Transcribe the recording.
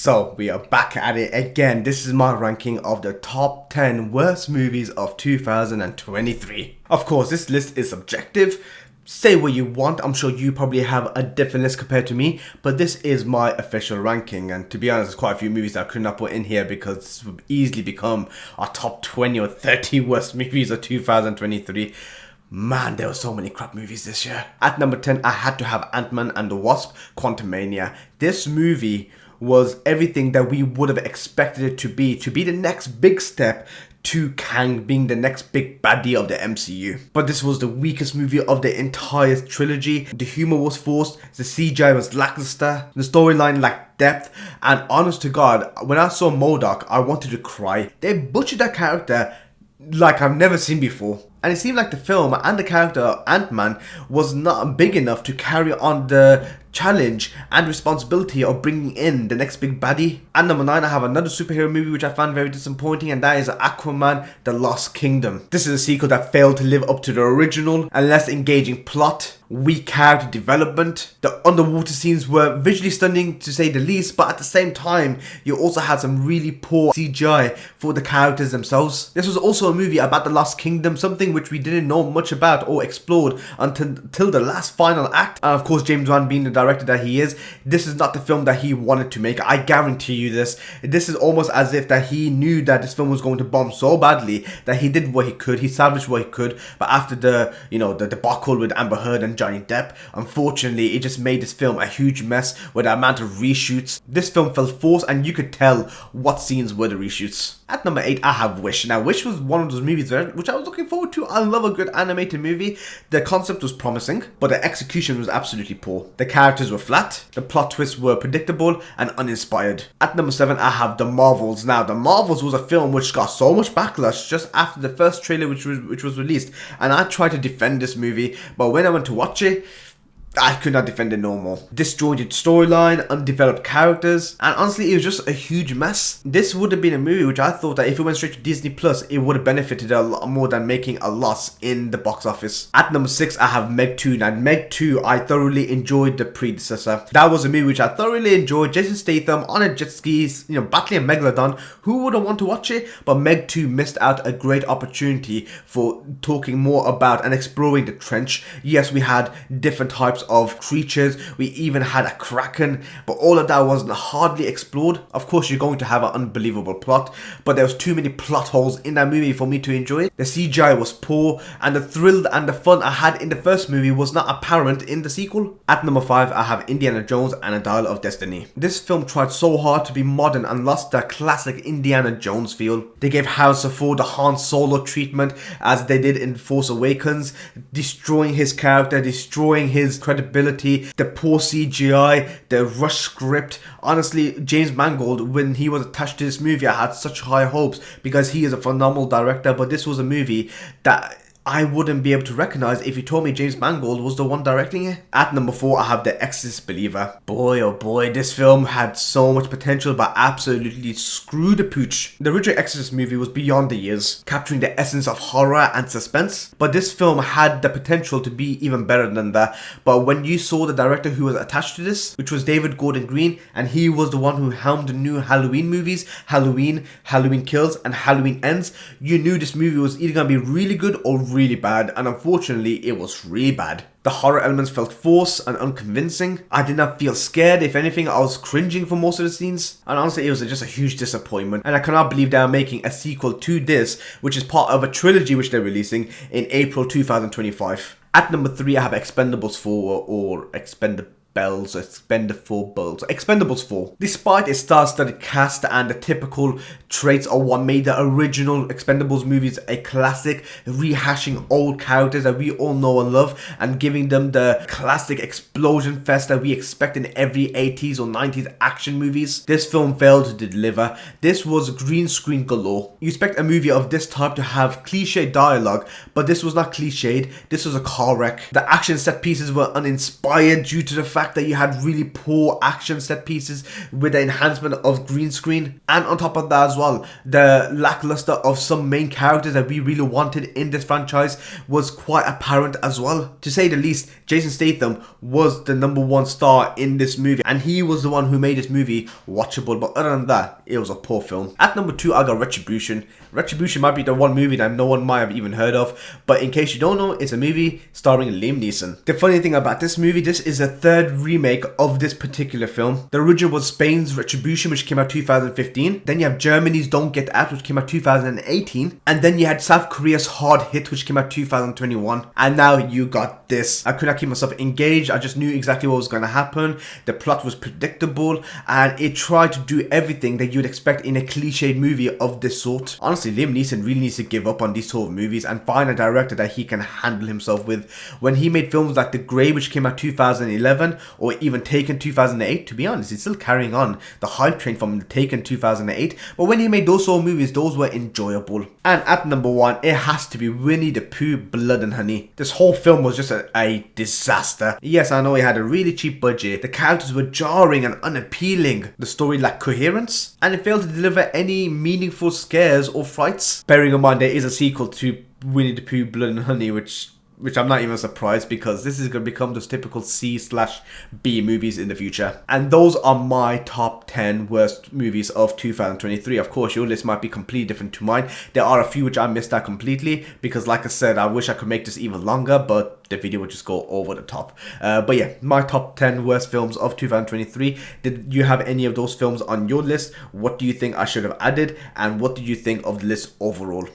So we are back at it again. This is my ranking of the top 10 worst movies of 2023. Of course, this list is subjective. Say what you want. I'm sure you probably have a different list compared to me, but this is my official ranking. And to be honest, there's quite a few movies that I could not put in here because this would easily become our top 20 or 30 worst movies of 2023. Man, there were so many crap movies this year. At number 10, I had to have Ant-Man and the Wasp: Quantumania. This movie was everything that we would have expected it to be the next big step to Kang being the next big baddie of the MCU. But this was the weakest movie of the entire trilogy. The humor was forced, the CGI was lackluster, the storyline lacked depth, and honest to God, when I saw MODOK, I wanted to cry. They butchered that character like I've never seen before. And it seemed like the film and the character Ant-Man was not big enough to carry on the challenge and responsibility of bringing in the next big baddie. At number 9, I have another superhero movie which I found very disappointing, and that is Aquaman: The Lost Kingdom. This is a sequel that failed to live up to the original, and less engaging plot, weak character development. The underwater scenes were visually stunning to say the least, but at the same time, you also had some really poor CGI for the characters themselves. This was also a movie about the Lost Kingdom, something which we didn't know much about or explored until the last final act. And of course, James Wan being the director that he is, this is not the film that he wanted to make. I guarantee you this. This is almost as if that he knew that this film was going to bomb so badly that he did what he could, he salvaged what he could, but after the debacle with Amber Heard and Johnny Depp, unfortunately, it just made this film a huge mess with the amount of reshoots. This film felt forced, and you could tell what scenes were the reshoots. At number 8, I have Wish. Now, Wish was one of those movies which I was looking forward to. I love a good animated movie. The concept was promising, but the execution was absolutely poor. The characters were flat, the plot twists were predictable and uninspired. At number 7, I have The Marvels. Now, The Marvels was a film which got so much backlash just after the first trailer which was released, and I tried to defend this movie, but when I went to watch it, I could not defend it no more. Disjointed storyline, undeveloped characters, and honestly, it was just a huge mess. This would have been a movie which I thought that if it went straight to Disney Plus, it would have benefited a lot more than making a loss in the box office. At number 6, I have Meg 2. Now, Meg 2, I thoroughly enjoyed the predecessor. That was a movie which I thoroughly enjoyed. Jason Statham on a jet skis, battling a megalodon. Who wouldn't want to watch it? But Meg 2 missed out a great opportunity for talking more about and exploring the trench. Yes, we had different types of creatures, we even had a kraken, but all of that wasn't hardly explored. Of course, you're going to have an unbelievable plot, but there was too many plot holes in that movie for me to enjoy it. The CGI was poor, and the thrill and the fun I had in the first movie was not apparent in the sequel. At number 5, I have Indiana Jones and a Dial of Destiny. This film tried so hard to be modern and lost the classic Indiana Jones feel. They gave Harrison Ford the Han Solo treatment as they did in Force Awakens, destroying his character, destroying his credibility, the poor CGI, the rush script. Honestly, James Mangold, when he was attached to this movie, I had such high hopes because he is a phenomenal director, but this was a movie that I wouldn't be able to recognize if you told me James Mangold was the one directing it. At number 4, I have The Exorcist Believer. Boy, oh boy, this film had so much potential but absolutely screwed the pooch. The original Exorcist movie was beyond the years, capturing the essence of horror and suspense, but this film had the potential to be even better than that. But when you saw the director who was attached to this, which was David Gordon Green, and he was the one who helmed the new Halloween movies, Halloween, Halloween Kills, and Halloween Ends, you knew this movie was either going to be really good or really bad, and unfortunately it was really bad. The horror elements felt forced and unconvincing. I did not feel scared. If anything, I was cringing for most of the scenes. And honestly, it was just a huge disappointment. And I cannot believe they are making a sequel to this, which is part of a trilogy which they're releasing in April 2025. At number 3, I have Expendables 4 or Expendables 4. Despite its star-studded cast and the typical traits of what made the original Expendables movies a classic, rehashing old characters that we all know and love and giving them the classic explosion fest that we expect in every 80s or 90s action movies, this film failed to deliver. This was green screen galore. You expect a movie of this type to have cliche dialogue, but this was not cliched. This was a car wreck. The action set pieces were uninspired due to the fact fact that you had really poor action set pieces with the enhancement of green screen, and on top of that as well, the lackluster of some main characters that we really wanted in this franchise was quite apparent as well. To say the least, Jason Statham was the #1 star in this movie, and he was the one who made this movie watchable, but other than that, it was a poor film. At number 2, I got Retribution. Retribution might be the one movie that no one might have even heard of, but in case you don't know, it's a movie starring Liam Neeson. The funny thing about this movie, this is a third remake of this particular film. The original was Spain's Retribution, which came out 2015. Then you have Germany's Don't Get Out, which came out 2018. And then you had South Korea's Hard Hit, which came out 2021. And now you got this. I could not keep myself engaged. I just knew exactly what was going to happen. The plot was predictable, and it tried to do everything that you'd expect in a cliched movie of this sort. Honestly, Liam Neeson really needs to give up on these sort of movies and find a director that he can handle himself with. When he made films like The Grey, which came out 2011, or even Taken 2008, to be honest, he's still carrying on the hype train from Taken 2008, but when he made those sort of movies, those were enjoyable. And at number 1, it has to be Winnie the Pooh, Blood and Honey. This whole film was just a disaster. Yes, I know it had a really cheap budget, the characters were jarring and unappealing, the story lacked coherence, and it failed to deliver any meaningful scares or frights. Bearing in mind there is a sequel to Winnie the Pooh, Blood and Honey, which I'm not even surprised, because this is going to become those typical C/B movies in the future. And those are my top 10 worst movies of 2023. Of course, your list might be completely different to mine. There are a few which I missed out completely, because like I said, I wish I could make this even longer, but the video would just go over the top. But yeah, my top 10 worst films of 2023. Did you have any of those films on your list? What do you think I should have added? And what did you think of the list overall?